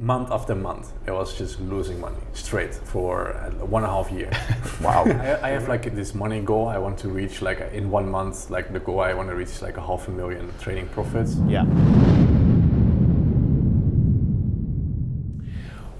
month after month, it was just losing money straight for 1.5 years. Wow. I have like this money goal I want to reach, like in 1 month, like the goal I want to reach is like 500,000 trading profits. Yeah.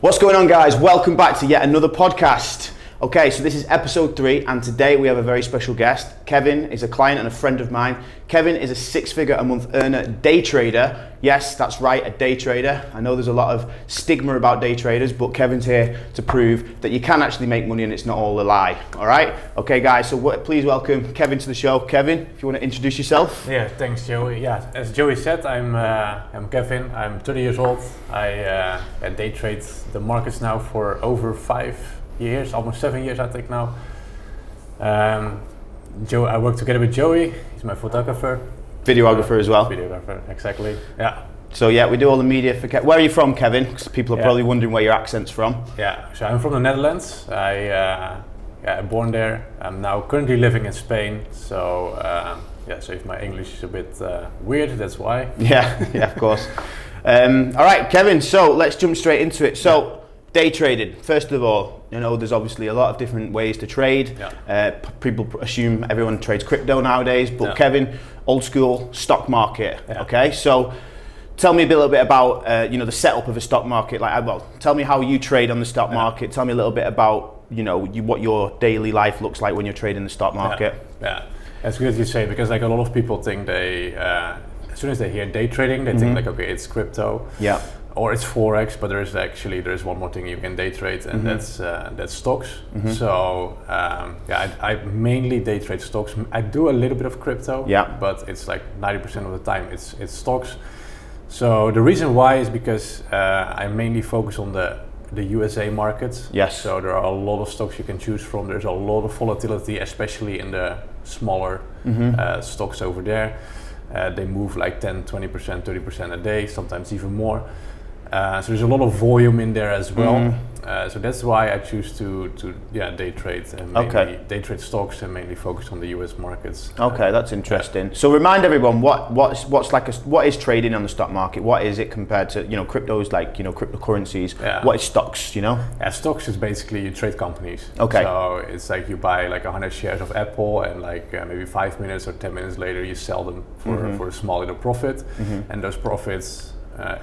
What's going on, guys? Welcome back to yet another podcast. Okay, so this is episode 3, and today we have a very special guest. Kevin is a client and a friend of mine. Kevin is a 6-figure a month earner day trader. Yes, that's right, a day trader. I know there's a lot of stigma about day traders, but Kevin's here to prove that you can actually make money and it's not all a lie. All right? Okay, guys, so please welcome Kevin to the show. Kevin, if you want to introduce yourself. Yeah, thanks, Joey. Yeah, as Joey said, I'm Kevin. I'm 30 years old. I day trade the markets now for over 5 years, almost 7 years I think now. I work together with Joey. He's my photographer. Videographer as well. Videographer, exactly. Yeah. So yeah, we do all the media for Kevin. Where are you from, Kevin? Because people are probably wondering where your accent's from. Yeah, so I'm from the Netherlands. I'm born there. I'm now currently living in Spain. So so if my English is a bit weird, that's why. Yeah, of course. All right, Kevin, so let's jump straight into it. So day trading, first of all, you know, there's obviously a lot of different ways to trade. People assume everyone trades crypto nowadays, but Kevin, old school stock market. Okay, so tell me a little bit about the setup of a stock market. Tell me how you trade on the stock market. Tell me a little bit about what your daily life looks like when you're trading the stock market. Yeah, that's good you say, because like a lot of people think they as soon as they hear day trading, they think like, okay, it's crypto. Yeah. Or it's forex, but there's one more thing you can day trade, and that's stocks. So I mainly day trade stocks. I do a little bit of crypto, but it's like 90% of the time it's stocks. So the reason why is because I mainly focus on the USA markets. Yes. So there are a lot of stocks you can choose from. There's a lot of volatility, especially in the smaller stocks over there. They move like 10, 20%, 30% a day, sometimes even more. So there's a lot of volume in there as well. So that's why I choose to day trade and day trade stocks and mainly focus on the US markets. Okay, that's interesting. So remind everyone what is trading on the stock market? What is it compared to cryptos, like cryptocurrencies? What is stocks? Yeah, stocks is basically you trade companies. Okay. So it's like you buy like 100 shares of Apple, and like maybe 5 minutes or 10 minutes later you sell them for a small little profit, and those profits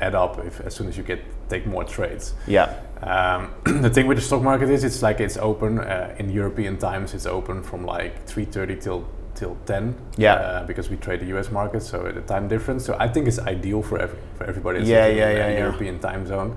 add up as soon as you take more trades. Yeah. The thing with the stock market is it's open in European times. It's open from like 3:30 till 10. Yeah. Because we trade the US market, so the time difference. So I think it's ideal for everybody. It's in European time zone.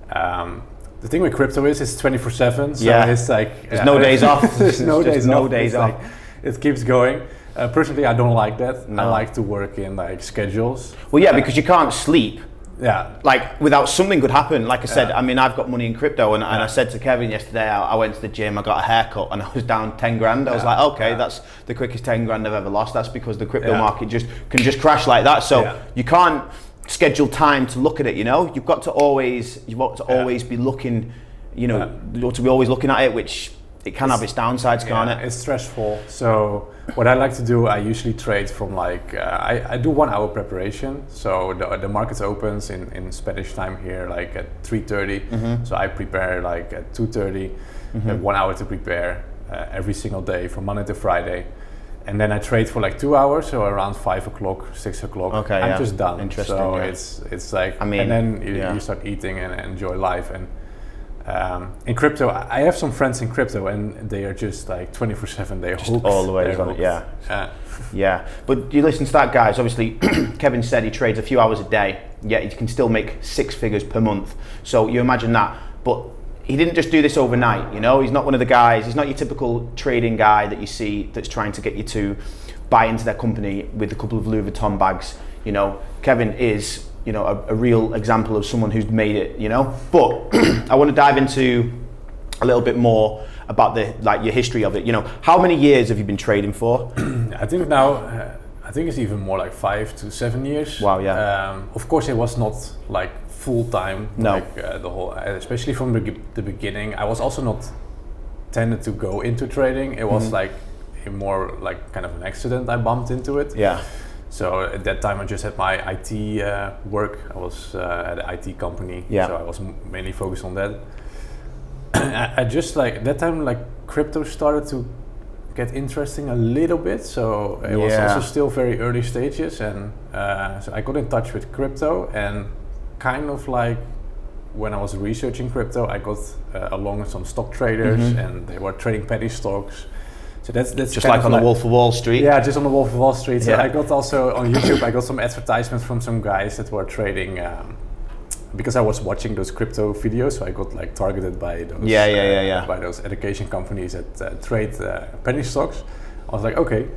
The thing with crypto is it's 24/7. So it's like there's no days off. There's no days off. Like, it keeps going. Personally, I don't like that. No. I like to work in like schedules. Well, yeah, because you can't sleep. Yeah. Like without something could happen. Like I said, I mean, I've got money in crypto, and I said to Kevin yesterday, I went to the gym, I got a haircut, and I was down 10 grand. I was like, okay, that's the quickest 10 grand I've ever lost. That's because the crypto market can just crash like that. So you can't schedule time to look at it. You've got to always be looking. You ought to be always looking at it, which it can have its downsides, can't it? It's stressful. So what I like to do, I usually trade from like I do 1 hour preparation. So the market opens in Spanish time here like at 3:30. So I prepare like at 2:30. I have 1 hour to prepare every single day from Monday to Friday, and then I trade for like 2 hours. So around 5 o'clock, 6 o'clock, I'm just done. Interesting. So it's like, and then you start eating and enjoy life. And in crypto, I have some friends in crypto, and they are just like 24/7. They're hooked all the way on it. Yeah. But you listen to that, guys. Obviously, Kevin said he trades a few hours a day, yet he can still make 6 figures per month. So you imagine that. But he didn't just do this overnight. He's not one of the guys. He's not your typical trading guy that you see that's trying to get you to buy into their company with a couple of Louis Vuitton bags. Kevin is a real example of someone who's made it, But I want to dive into a little bit more about your history of it. How many years have you been trading for? I think now, it's even more like 5 to 7 years. Wow, yeah. Of course, it was not like full time. No. Like the whole, especially from the beginning. I was also not tended to go into trading. It was like a more like kind of an accident. I bumped into it. Yeah. So at that time I just had my IT work. I was at an IT company, so I was mainly focused on that. I just like at that time, like crypto started to get interesting a little bit. So it was also still very early stages, and so I got in touch with crypto, and kind of like when I was researching crypto, I got along with some stock traders, and they were trading penny stocks. So that's just like on the Wolf of Wall Street. Yeah, just on the Wolf of Wall Street. So I got also on YouTube, I got some advertisements from some guys that were trading. Because I was watching those crypto videos, so I got like targeted by those by those education companies that trade penny stocks. I was like, okay,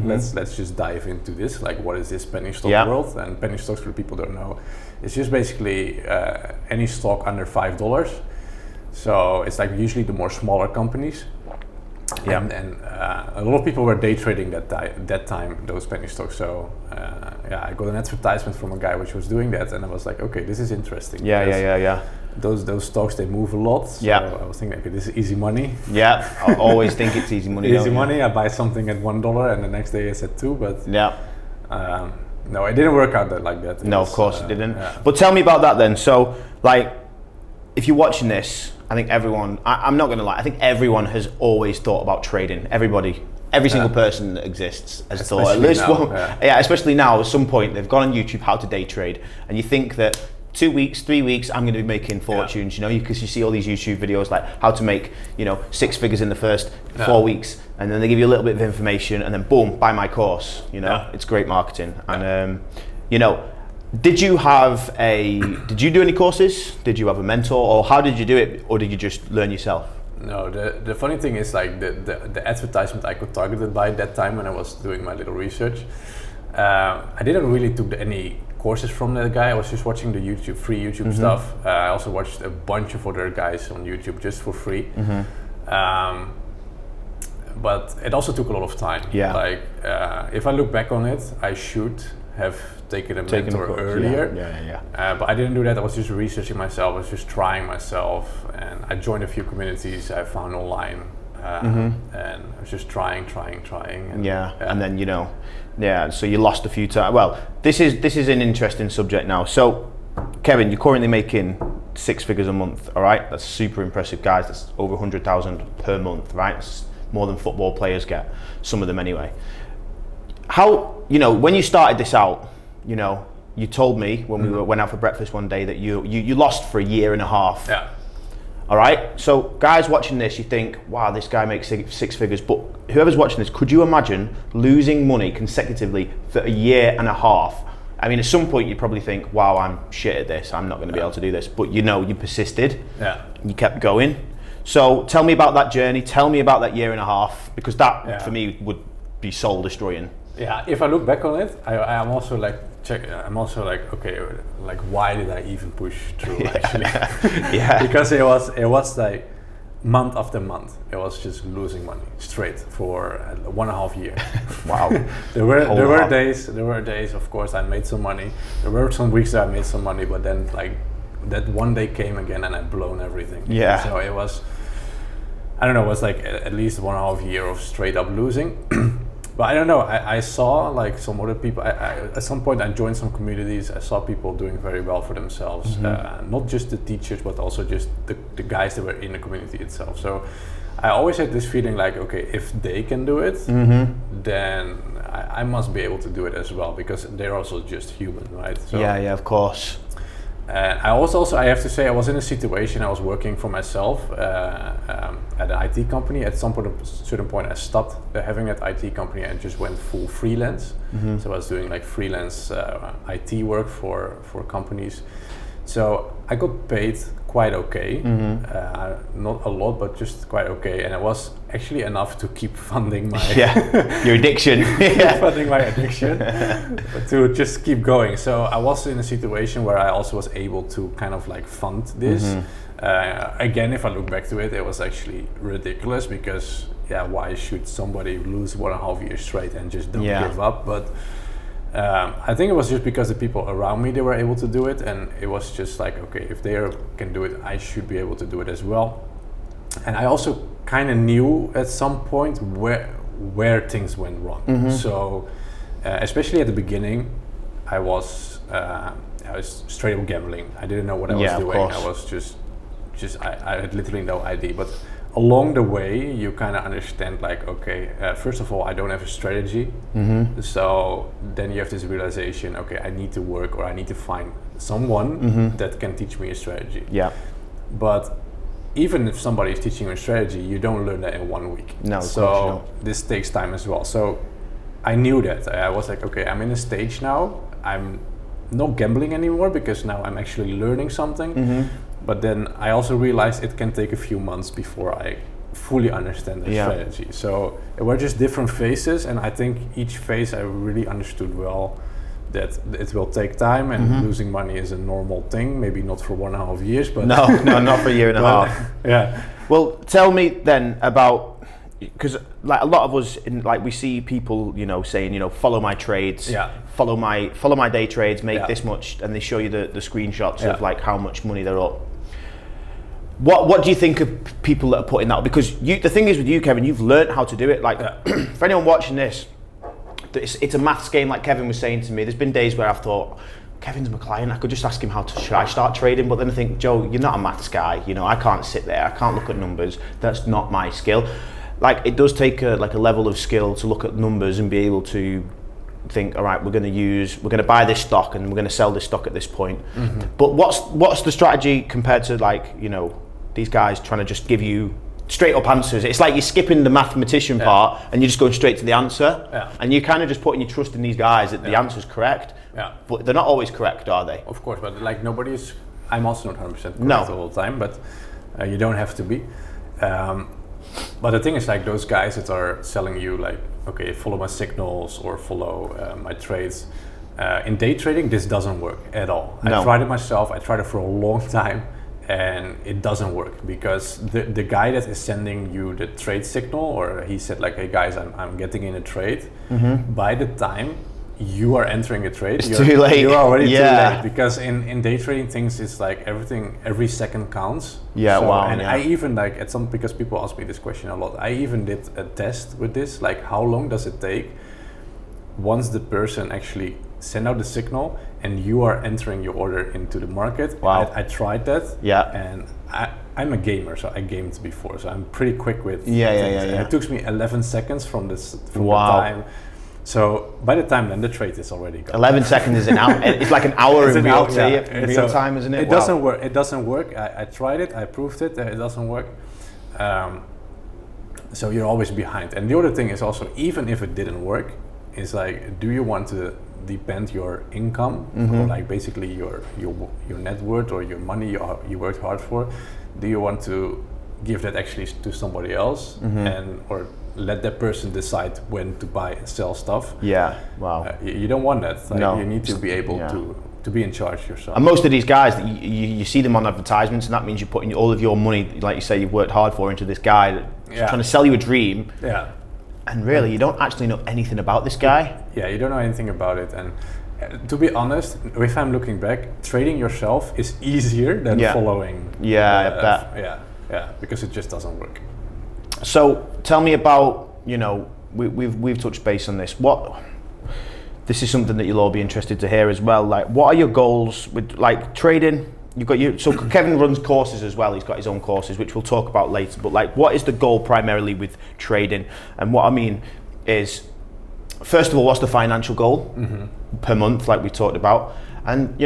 let's just dive into this. Like, what is this penny stock world? And penny stocks, for people who don't know, it's just basically any stock under $5. So it's like usually the more smaller companies. And a lot of people were day trading that time those penny stocks. So I got an advertisement from a guy which was doing that, and I was like, okay, this is interesting. Those stocks, they move a lot. So I was thinking, okay, this is easy money. Yeah, I always think it's easy money. Easy money. I buy something at $1, and the next day it's at $2. But no, it didn't work out like that. No, of course it didn't. But tell me about that then. So, like, if you're watching this, I think everyone, I'm not going to lie, I think everyone has always thought about trading. Every single person that exists has thought at least one. Especially now, at some point, they've gone on YouTube, how to day trade, and you think that 2 weeks, 3 weeks, I'm going to be making fortunes, you know, because you see all these YouTube videos like how to make, 6 figures in the first 4 weeks, and then they give you a little bit of information, and then boom, buy my course, it's great marketing. And, did you do any courses? Did you have a mentor, or how did you do it, or did you just learn yourself? No, the funny thing is, like, the advertisement I got targeted by at that time when I was doing my little research, I didn't really took any courses from that guy. I was just watching the free YouTube stuff. I also watched a bunch of other guys on YouTube just for free. But it also took a lot of time. Like, if I look back on it, I should have taken a mentor earlier. But I didn't do that. I was just researching myself. I was just trying myself, and I joined a few communities I found online, and I was just trying. And then so you lost a few times. Well, this is an interesting subject now. So, Kevin, you're currently making 6 figures a month. All right, that's super impressive, guys. That's over 100,000 per month, right? That's more than football players get. Some of them anyway. How, when you started this out, you told me when we went out for breakfast one day that you lost for 1.5 years. Yeah. All right. So guys watching this, you think, wow, this guy makes 6 figures. But whoever's watching this, could you imagine losing money consecutively for 1.5 years? I mean, at some point you probably think, wow, I'm shit at this. I'm not going to be able to do this. But you persisted. Yeah. You kept going. So tell me about that journey. Tell me about that 1.5 years, because that for me would be soul destroying. Yeah, if I look back on it, I'm also like, okay, like, why did I even push through actually? Because it was like month after month, it was just losing money straight for 1.5 years. Wow. there were days, of course, I made some money. There were some weeks that I made some money, but then like that one day came again and I blown everything. Yeah. So it was, I don't know, it was like at least 1.5 years of straight up losing. But I don't know, I saw like some other people, at some point I joined some communities, I saw people doing very well for themselves, not just the teachers, but also just the guys that were in the community itself. So I always had this feeling like, okay, if they can do it, then I must be able to do it as well, because they're also just human, right? So, yeah, of course. And I have to say, I was in a situation, I was working for myself at an IT company. At some point, a certain point, I stopped having that IT company and just went full freelance. So I was doing like freelance IT work for companies. So I got paid quite okay, not a lot, but just quite okay, and it was actually enough to keep funding my your addiction, funding my addiction, but to just keep going. So I was in a situation where I also was able to kind of like fund this. Again, if I look back to it, it was actually ridiculous, because why should somebody lose 1.5 years straight and just don't give up? But I think it was just because the people around me, they were able to do it, and it was just like, okay, if they can do it, I should be able to do it as well. And I also kind of knew at some point where things went wrong. So especially at the beginning, I was straight up gambling. I didn't know what I was doing. I was just I had literally no idea. But along the way, you kind of understand, like, okay, first of all, I don't have a strategy. So then you have this realization, okay, I need to work, or I need to find someone that can teach me a strategy. Yeah. But even if somebody is teaching you a strategy, you don't learn that in 1 week. No, so this takes time as well. So I knew that. I was like, okay, I'm in a stage now. I'm not gambling anymore because now I'm actually learning something. But then I also realized it can take a few months before I fully understand the strategy. So it were just different phases, and I think each phase I really understood well that it will take time, and losing money is a normal thing. Maybe not for 1.5 years, but no, not for a year and a half. Yeah. Well, tell me then about, because like a lot of us, we see people, saying, follow my trades, follow my day trades, make this much, and they show you the screenshots of like how much money they're up. What do you think of people that are putting that up? Because the thing is with you, Kevin, you've learned how to do it. Like for anyone watching this, it's a maths game, like Kevin was saying to me. There's been days where I've thought, Kevin's my client, I could just ask him should I start trading? But then I think, Joe, you're not a maths guy. I can't sit there, I can't look at numbers. That's not my skill. Like, it does take a level of skill to look at numbers and be able to think, all right, we're going to buy this stock and we're going to sell this stock at this point. But what's the strategy compared to, like, these guys trying to just give you straight up answers? It's like you're skipping the mathematician part and you're just going straight to the answer. And you're kind of just putting your trust in these guys that the answer's correct. But they're not always correct, are they? Of course, but like I'm also not 100% correct all the time, but you don't have to be. But the thing is, like, those guys that are selling you, like, okay, follow my signals or follow my trades. In day trading, this doesn't work at all. I tried it myself. I tried it for a long time, and it doesn't work because the guy that is sending you the trade signal, or he said, like, hey guys, I'm getting in a trade. By the time you are entering a trade, you're too late. You're already too late, because in day trading things, it's like every second counts. I even, like, because people ask me this question a lot, I even did a test with this, like, how long does it take once the person actually send out the signal and you are entering your order into the market. I tried that. And I'm a gamer, so I gamed before, so I'm pretty quick with things. And it took me 11 seconds from the time. So by the time then the trade is already gone. 11 seconds is an hour. It's like an hour in real time, isn't it? It doesn't work. It doesn't work. I tried it. I proved it. It doesn't work. So you're always behind. And the other thing is also, even if it didn't work, is like, do you want to depend your income, or like basically your net worth or your money you worked hard for? Do you want to give that actually to somebody else, or let that person decide when to buy and sell stuff? You don't want that. Like, you need to be able to be in charge yourself. And most of these guys, you see them on advertisements, and that means you're putting all of your money, like you say, you've worked hard for, into this guy that's trying to sell you a dream. And really, you don't actually know anything about this guy. You don't know anything about it. And to be honest, if I'm looking back, trading yourself is easier than following. I bet. Because it just doesn't work. So tell me about, we've touched base on this. This is something that you'll all be interested to hear as well. Like, what are your goals with, like, trading? So Kevin runs courses as well. He's got his own courses, which we'll talk about later. But, like, what is the goal primarily with trading? And what I mean is, first of all, what's the financial goal per month, like we talked about? And,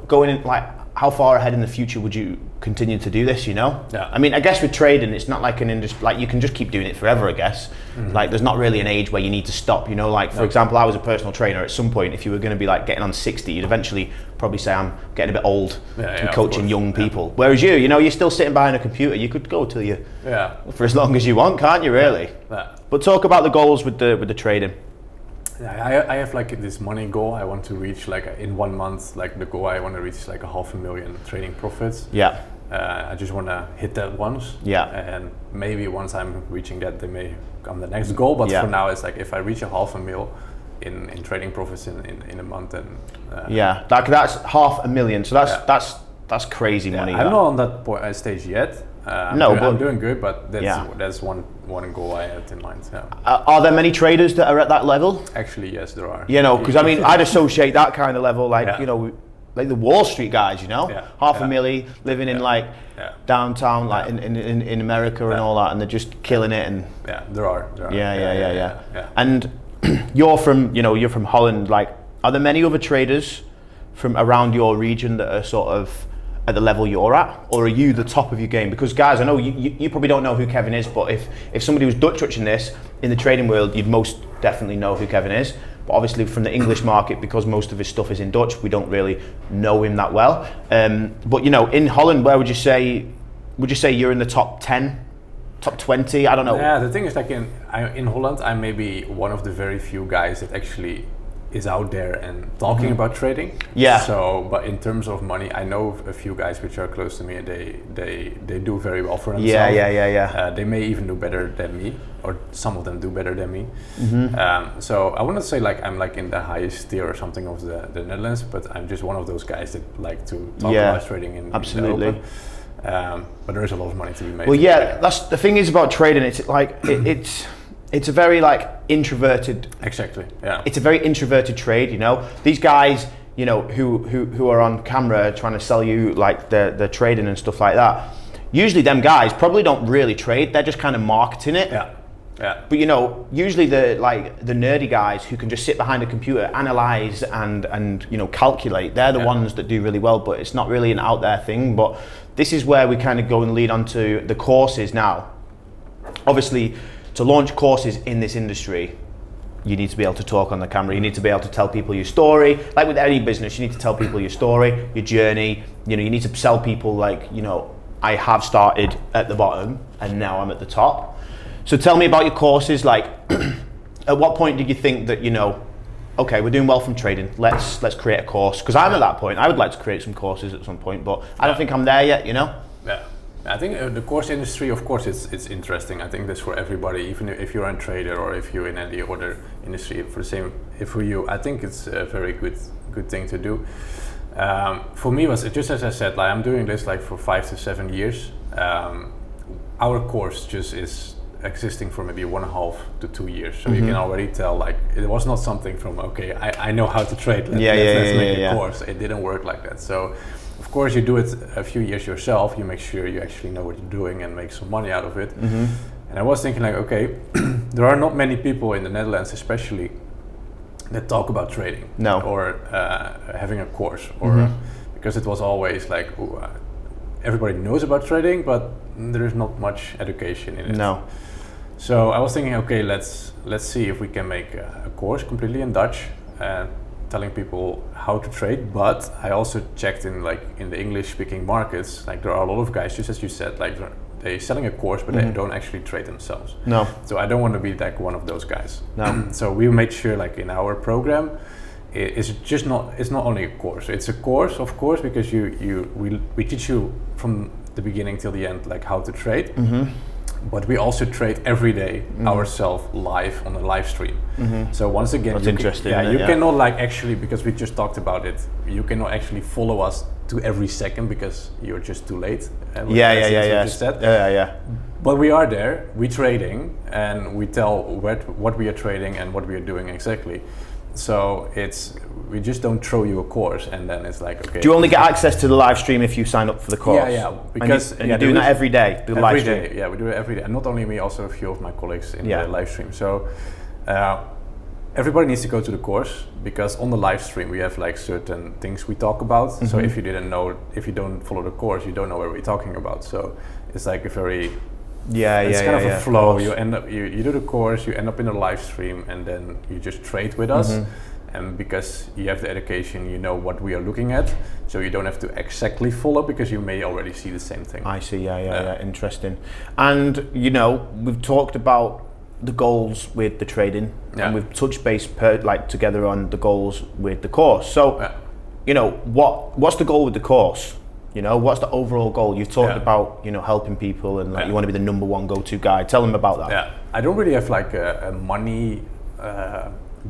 going in, like, how far ahead in the future would you continue to do this, I mean, I guess with trading, it's not like an industry, like, you can just keep doing it forever, I guess. Like, there's not really an age where you need to stop, like, for example, I was a personal trainer. At some point, if you were going to be, like, getting on 60, you'd eventually probably say, I'm getting a bit old to be coaching young people. Whereas you're still sitting behind a computer. You could go till you for as long as you want, can't you, really? But talk about the goals with the trading. I have, like, this money goal I want to reach, like, in 1 month. Like, the goal I want to reach is like $500,000 trading profits. I just want to hit that once. And maybe once I'm reaching that, there may come the next goal. But for now, it's like, if I reach $500,000 in trading profits in a month, then that's $500,000. So that's That's crazy money. I'm not on that stage yet. I'm doing good, but that's one goal I had in mind. Yeah. Are there many traders that are at that level? Actually, yes, there are. You know, because I mean, I'd associate that kind of level, like you know, like the Wall Street guys. You know, half a milli living in like downtown, like in America and all that, and they're just killing it. And there are. Yeah. And you're from Holland. Like, are there many other traders from around your region that are sort of at the level you're at, or are you the top of your game? Because guys, I know you probably don't know who Kevin is, but if somebody was Dutch watching this in the trading world, you'd most definitely know who Kevin is. But obviously from the English market, because most of his stuff is in Dutch, we don't really know him that well. But you know, in Holland, where would you say you're in the top 10, top 20? I don't know. Yeah, the thing is, like in Holland, I'm maybe one of the very few guys that actually is out there and talking about trading. Yeah. So, but in terms of money, I know a few guys which are close to me, and they do very well for themselves. Yeah. They may even do better than me, or some of them do better than me. So I wouldn't say like I'm like in the highest tier or something of the Netherlands, but I'm just one of those guys that like to talk about trading in absolutely. In the open. But there is a lot of money to be made. Well, yeah, that's the thing is about trading. It's like it's a very like introverted. Exactly. Yeah. It's a very introverted trade. You know, these guys, you know, who are on camera trying to sell you like the trading and stuff like that. Usually, them guys probably don't really trade. They're just kind of marketing it. Yeah. But you know, usually the nerdy guys who can just sit behind a computer, analyze and you know calculate. They're the ones that do really well. But it's not really an out there thing. But this is where we kind of go and lead on to the courses now. Obviously, to launch courses in this industry, you need to be able to talk on the camera. You need to be able to tell people your story. Like with any business, you need to tell people your story, your journey. You know, you need to sell people like, you know, I have started at the bottom and now I'm at the top. So tell me about your courses. Like, at what point did you think that, you know, okay, we're doing well from trading. Let's create a course. Because I'm at that point. I would like to create some courses at some point, but I don't think I'm there yet. You know. Yeah. I think the course industry, of course, it's interesting. I think that's for everybody, even if you're a trader or if you're in any other industry. For you, I think it's a very good thing to do. For me, was just as I said, like I'm doing this like for 5 to 7 years. Our course just is existing for maybe 1.5 to 2 years, so you can already tell like it was not something from I know how to trade. Let's make a course. It didn't work like that. So. Of course, you do it a few years yourself. You make sure you actually know what you're doing and make some money out of it. And I was thinking like, okay, there are not many people in the Netherlands, especially, that talk about trading or having a course, or because it was always like everybody knows about trading, but there is not much education in it. No. So I was thinking, okay, let's see if we can make a course completely in Dutch. Telling people how to trade, but I also checked in the English speaking markets, like there are a lot of guys, just as you said, like they're selling a course but they don't actually trade themselves. No. So I don't want to be like one of those guys. No. So we made sure like in our program it's not only a course, it's a course of course, because we teach you from the beginning till the end like how to trade. But we also trade every day ourselves live on a live stream. So once again, that's interesting. You cannot like actually, because we just talked about it, you cannot actually follow us to every second because you're just too late. Yeah. But we are there, we trading, and we tell what we are trading and what we are doing exactly. So we just don't throw you a course and then it's like, okay. Do you only get access to the live stream if you sign up for the course? Yeah. Because you're doing that every day. The live stream. Yeah, we do it every day. And not only me, also a few of my colleagues in the live stream. So everybody needs to go to the course, because on the live stream we have like certain things we talk about. So if you don't follow the course, you don't know what we're talking about. So it's like a very it's kind of a flow. You end up you do the course, you end up in a live stream, and then you just trade with us. And because you have the education, you know what we are looking at, so you don't have to exactly follow, because you may already see the same thing. I see. Yeah. Interesting. And you know, we've talked about the goals with the trading, and we've touched base together on the goals with the course. So you know, what's the goal with the course? You know, what's the overall goal? You've talked about, you know, helping people and like you want to be the number one go-to guy. Tell them about that. Yeah, I don't really have like a money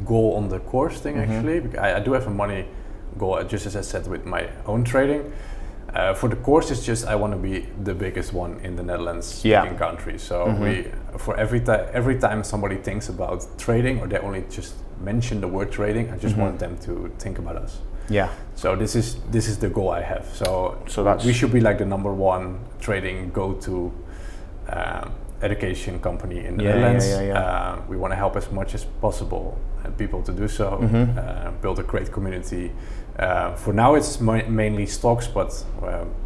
goal on the course thing actually. I do have a money goal, just as I said with my own trading. For the course, it's just I want to be the biggest one in the Netherlands speaking country. So for every time somebody thinks about trading, or they only just mention the word trading, I just want them to think about us. Yeah. So this is the goal I have. So we should be like the number one trading go-to education company in the Netherlands. We want to help as much as possible people to do so. Build a great community. For now, it's mainly stocks, but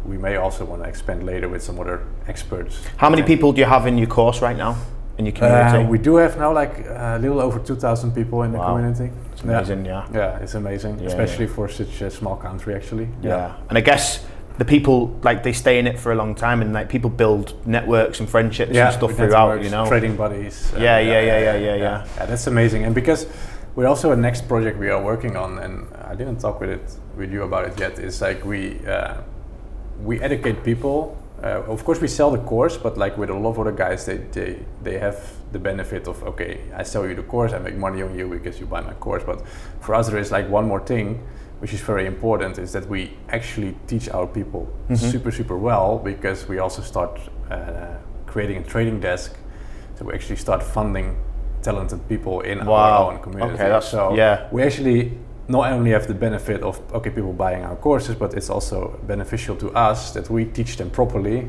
we may also want to expand later with some other experts. How many people do you have in your course right now? In your community? We do have now like a little over 2,000 people in the community. It's amazing, Yeah, it's amazing, especially for such a small country, actually. Yeah, and I guess the people, like, they stay in it for a long time, and like people build networks and friendships and stuff throughout, you know. Trading buddies. Yeah. That's amazing, and because we're also a next project we are working on, and I didn't talk with you about it yet. Is like we educate people. Of course, we sell the course, but like with a lot of other guys, they have the benefit of, okay, I sell you the course, I make money on you because you buy my course. But for us, there is like one more thing, which is very important, is that we actually teach our people super well, because we also start creating a trading desk. So we actually start funding talented people in our own community. Okay, we actually not only have the benefit of people buying our courses, but it's also beneficial to us that we teach them properly,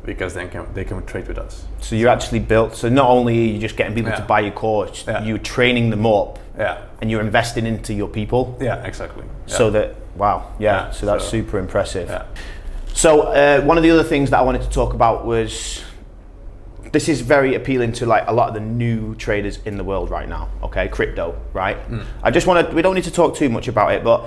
because then they can trade with us. So you actually built. So not only are you just getting people to buy your course, you're training them up, and you're investing into your people. Yeah, exactly. So that so that's super impressive. Yeah. So one of the other things that I wanted to talk about was, this is very appealing to like a lot of the new traders in the world right now. Okay, crypto, right? I just want to. We don't need to talk too much about it, but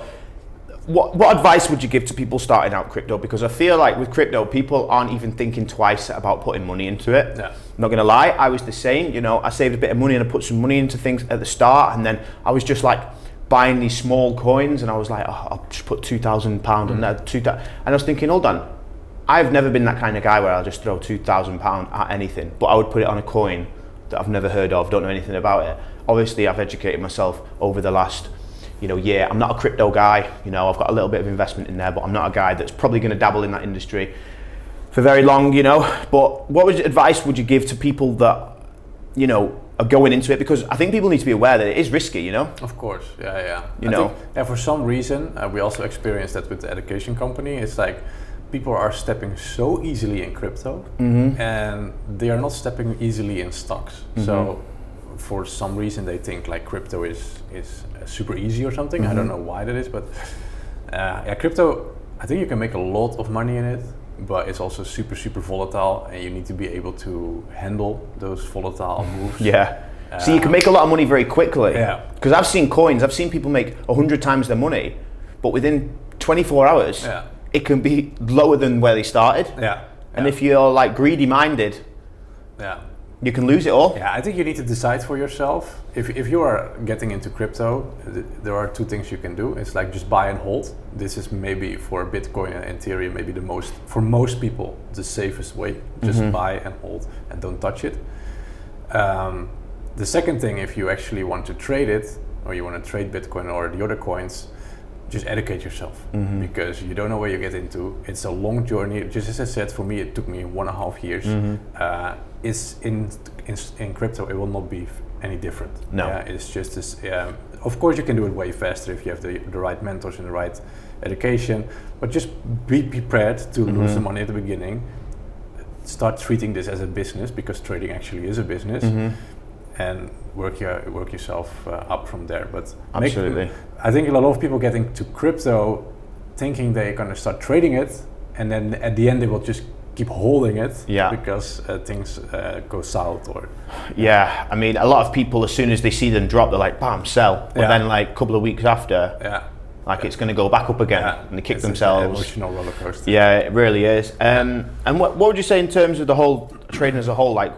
what advice would you give to people starting out crypto? Because I feel like with crypto, people aren't even thinking twice about putting money into it. Yeah. I'm not gonna lie, I was the same. You know, I saved a bit of money and I put some money into things at the start, and then I was just like buying these small coins, and I was like, oh, I'll just put £2,000 in that, and I was thinking, hold on. I've never been that kind of guy where I'll just throw £2,000 at anything, but I would put it on a coin that I've never heard of, don't know anything about it. Obviously, I've educated myself over the last, year. I'm not a crypto guy, I've got a little bit of investment in there, but I'm not a guy that's probably going to dabble in that industry for very long, But what advice would you give to people that, are going into it? Because I think people need to be aware that it is risky, Of course, yeah. I think, for some reason, we also experienced that with the education company. It's like, people are stepping so easily in crypto, and they are not stepping easily in stocks. So for some reason they think like crypto is super easy or something. I don't know why that is, but crypto, I think you can make a lot of money in it, but it's also super volatile, and you need to be able to handle those volatile moves. So you can make a lot of money very quickly. Because I've seen people make 100 times their money, but within 24 hours it can be lower than where they started. And if you're like greedy minded, you can lose it all. I think you need to decide for yourself. If you are getting into crypto, there are two things you can do. It's like just buy and hold. This is maybe for Bitcoin and Ethereum, maybe for most people, the safest way. Just buy and hold and don't touch it. The second thing, if you actually want to trade it, or you want to trade Bitcoin or the other coins, just educate yourself, because you don't know where you get into. It's a long journey. Just as I said, for me, it took me 1.5 years. It's in crypto, it will not be any different. No, it's just this. Of course, you can do it way faster if you have the right mentors and the right education. But just be prepared to lose the money at the beginning. Start treating this as a business, because trading actually is a business. And work yourself up from there. But absolutely, I think a lot of people get into crypto thinking they're going to start trading it, and then at the end they will just keep holding it because things go south. Or I mean, a lot of people, as soon as they see them drop, they're like, bam, sell. But then like a couple of weeks after, it's going to go back up again, and they kick themselves. It's an emotional roller coaster. Yeah, it really is. And what would you say in terms of the whole trading as a whole? Like,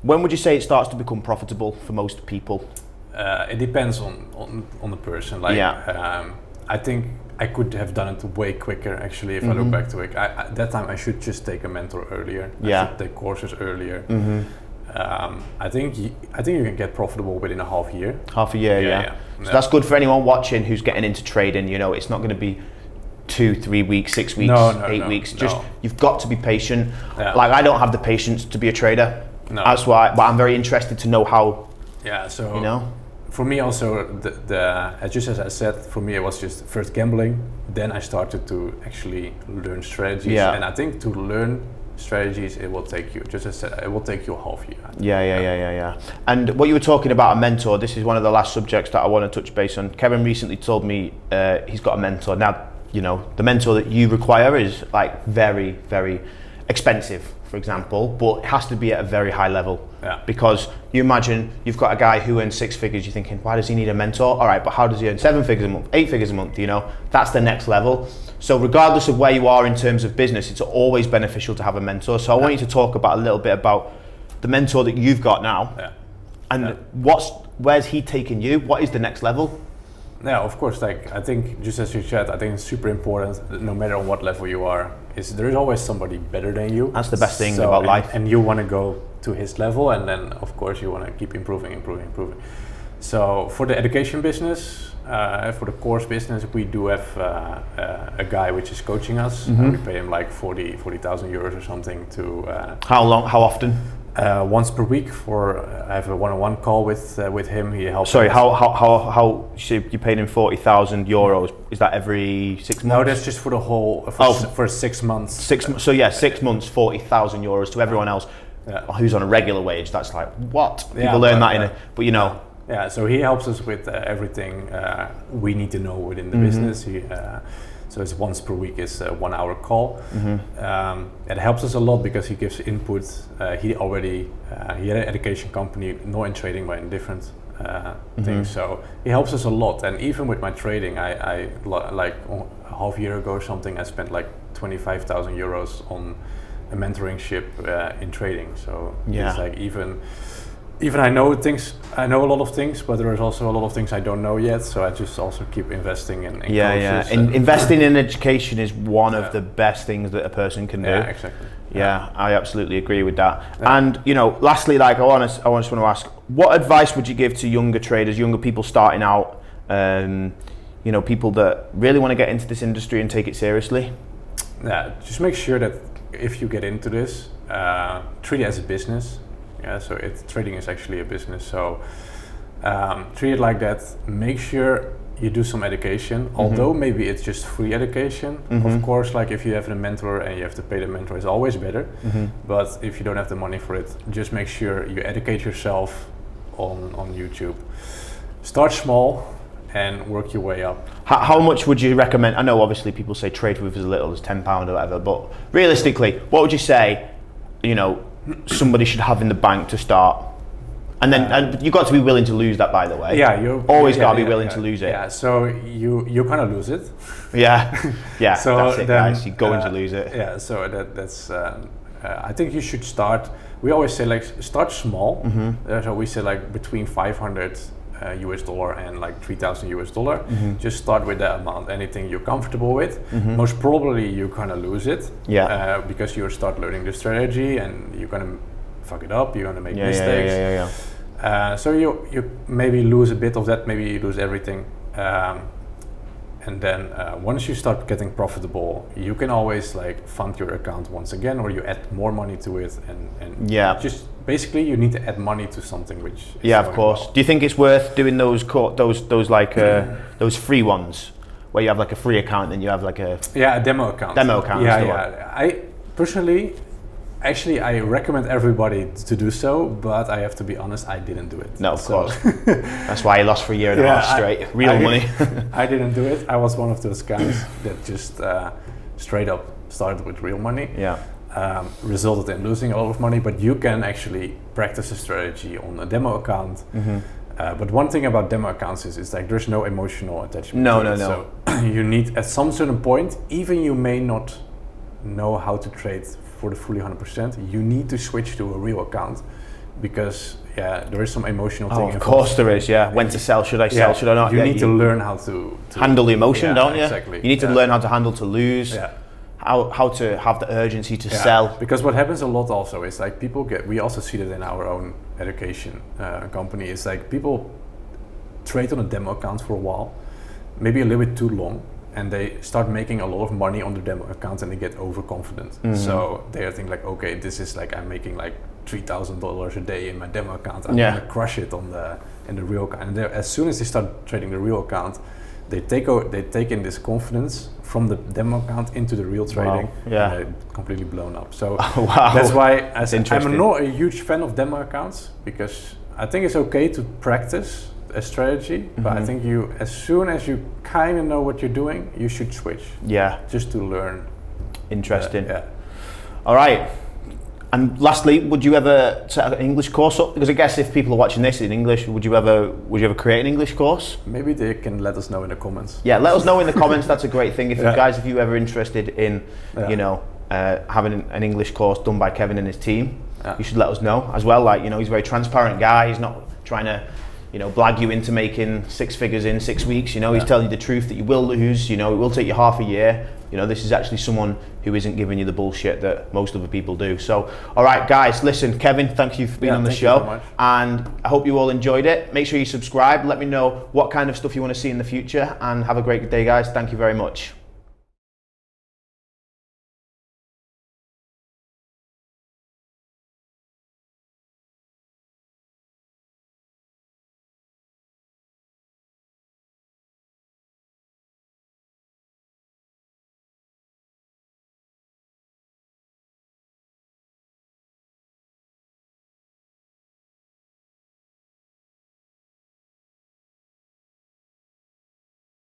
when would you say it starts to become profitable for most people? It depends on the person. Like, I think I could have done it way quicker, actually, if I look back to it. At that time, I should just take a mentor earlier. I should take courses earlier. I think you can get profitable within a half year. Half a year, So that's good for anyone watching who's getting into trading. It's not going to be 2-3 weeks, 6 weeks, 8 weeks. Just you've got to be patient. Like I don't have the patience to be a trader. That's why, but I'm very interested to know how. Yeah, so for me also, just as I said, for me it was just first gambling. Then I started to actually learn strategies, and I think to learn strategies, it will take you, just as I said, it will take you a half year. Yeah. And what you were talking about, a mentor, this is one of the last subjects that I want to touch base on. Kevin recently told me he's got a mentor. Now, you know, the mentor that you require is like very, very expensive, for example, but it has to be at a very high level. Because you imagine you've got a guy who earns 6 figures, you're thinking, why does he need a mentor? All right, but how does he earn 7 figures a month, 8 figures a month? You know, that's the next level. So regardless of where you are in terms of business, it's always beneficial to have a mentor. So I want you to talk about a little bit about the mentor that you've got now, and where's he taking you? What is the next level? Yeah, of course. Like I think, just as you said, I think it's super important that no matter on what level you are, there is always somebody better than you. That's the best thing about life. And you want to go to his level, and then of course you want to keep improving. So for the education business, for the course business, we do have a guy which is coaching us. We pay him like 40,000 euros or something to. How long? How often? Once per week. I have a one-on-one call with him. He helps. Sorry, how you paid him 40,000 euros? Is that every 6 months? No, that's just for the whole for 6 months. 6 months. So yeah, 6 months, 40,000 euros to everyone else who's on a regular wage. That's like what people learn that but you know. Yeah, so he helps us with everything we need to know within the business. So it's once per week is a 1 hour call. It helps us a lot because he gives input. He had an education company, not in trading but in different things. So he helps us a lot. And even with my trading, I like a half year ago or something, I spent like 25,000 euros on a mentorship in trading. So it's like even I know a lot of things, but there is also a lot of things I don't know yet. So I just also keep investing in coaches. Investing in education is one of the best things that a person can do. Yeah, exactly. Yeah, I absolutely agree with that. And you know, lastly, like I just want to ask, what advice would you give to younger traders, younger people starting out, you know, people that really want to get into this industry and take it seriously? Yeah, just make sure that if you get into this, treat it as a business. Yeah, so trading is actually a business. So treat it like that. Make sure you do some education, although maybe it's just free education. Of course, like if you have a mentor and you have to pay the mentor, it's always better. But if you don't have the money for it, just make sure you educate yourself on YouTube. Start small and work your way up. How much would you recommend? I know obviously people say trade with as little as £10 or whatever, but realistically, what would you say, you know, somebody should have in the bank to start? And then and you've got to be willing to lose that, by the way. Yeah, you always got to be willing to lose it. Yeah, so you kind of lose it. Yeah. So that's it, guys. You're going to lose it. Yeah. So that's. I think you should start. We always say like start small. So we say like between 500 US dollar and like 3,000 US dollar. Just start with that amount. Anything you're comfortable with. Most probably you kind of lose it. Because you start learning the strategy and you're gonna fuck it up. You're gonna make mistakes. So you maybe lose a bit of that. Maybe you lose everything. And then once you start getting profitable, you can always like fund your account once again, or you add more money to it, and just basically you need to add money to something which is of course. Well. Do you think it's worth doing those like those free ones where you have like a free account and you have like a demo account? I personally. Actually, I recommend everybody to do so, but I have to be honest, I didn't do it. No, of course. That's why I lost for a year and a half straight. Real money. I didn't do it. I was one of those guys that just straight up started with real money. Resulted in losing a lot of money, but you can actually practice a strategy on a demo account. But one thing about demo accounts is it's like there's no emotional attachment. No. So you need, at some certain point, even you may not know how to trade for the fully 100%, you need to switch to a real account because there is some emotional thing involved. Of course there is, when to sell, should I sell, should I not? You need to learn how to handle the emotion, don't you? Exactly. You need to learn how to handle to lose, how to have the urgency to sell. Because what happens a lot also is like we also see that in our own education company, is like people trade on a demo account for a while, maybe a little bit too long, and they start making a lot of money on the demo account, and they get overconfident. So they think like, okay, this is like, I'm making like $3,000 a day in my demo account. I'm gonna crush it in the real account. And as soon as they start trading the real account, they take in this confidence from the demo account into the real trading. And they're completely blown up. So that's why I'm not a huge fan of demo accounts, because I think it's okay to practice a strategy, but I think as soon as you kind of know what you're doing, you should switch. Just to learn. Interesting. All right. And lastly, would you ever set an English course up? Because I guess if people are watching this in English, would you ever create an English course? Maybe they can let us know in the comments. Yeah, let us know in the comments. That's a great thing. If you ever interested in, having an English course done by Kevin and his team, you should let us know as well. Like, he's a very transparent guy. He's not trying to, blag you into making 6 figures in 6 weeks. He's telling you the truth that you will lose. It will take you half a year. This is actually someone who isn't giving you the bullshit that most other people do. So, all right, guys, listen, Kevin, thank you for being on the show. So much. And I hope you all enjoyed it. Make sure you subscribe. Let me know what kind of stuff you want to see in the future. And have a great day, guys. Thank you very much.